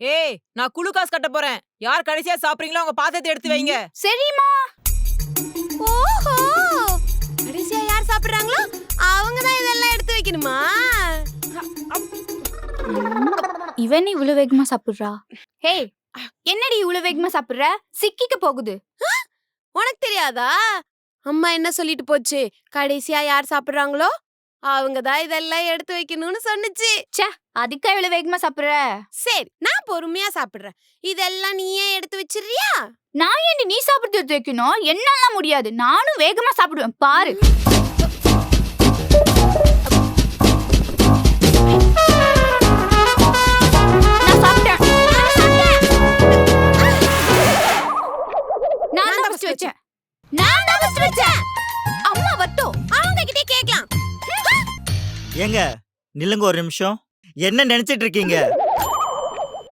ஏய், நான் குழு காசு கட்ட போறேன். யார் கடைசியா சாப்பிடுறீங்களோ அவங்க பாத்திரத்தை எடுத்து வைங்க. சரிம்மா. ஓஹோ, கடைசியா யார் சாப்பிடுறாங்களோ அவங்க தான் இதெல்லாம் எடுத்து வைக்கணுமா? இவன் இவ்வளவு வேகமா சாப்பிடுறா? ஹே, என்னடி இவ்வளவு வேகமா சாப்பிடுற? சிக்கிக்க போகுது. உனக்கு தெரியாதா? அம்மா என்ன சொல்லிட்டு போச்சு? கடைசியா யார் சாப்பிடுறாங்களோ அவங்க தான் இதெல்லாம் எடுத்து வைக்கணும்னு சொன்னுச்சு. அதுக்கா இவ்வளவு வேகமா சாப்பிடுற? சரி, நான் பொறுமையா சாப்பிடுறேன். இதெல்லாம் நீயே எடுத்து வச்சிடுறியா? நான் ஏன் நீ சாப்பிட்டு எடுத்து வைக்கணும்? என்னால முடியாது. நானும் வேகமா சாப்பிடுவேன் பாரு. நான் சாப்பிட்டேன். நான் தான் ஃபர்ஸ்ட் வச்சேன். நான் தான் ஃபர்ஸ்ட் வச்சேன். அம்மா வட்டோ. அவங்க கிட்டே கேக்கலாம். ஏங்க நில்லுங்க ஒரு நிமிஷம். என்ன நினைச்சிட்டு இருக்கீங்க?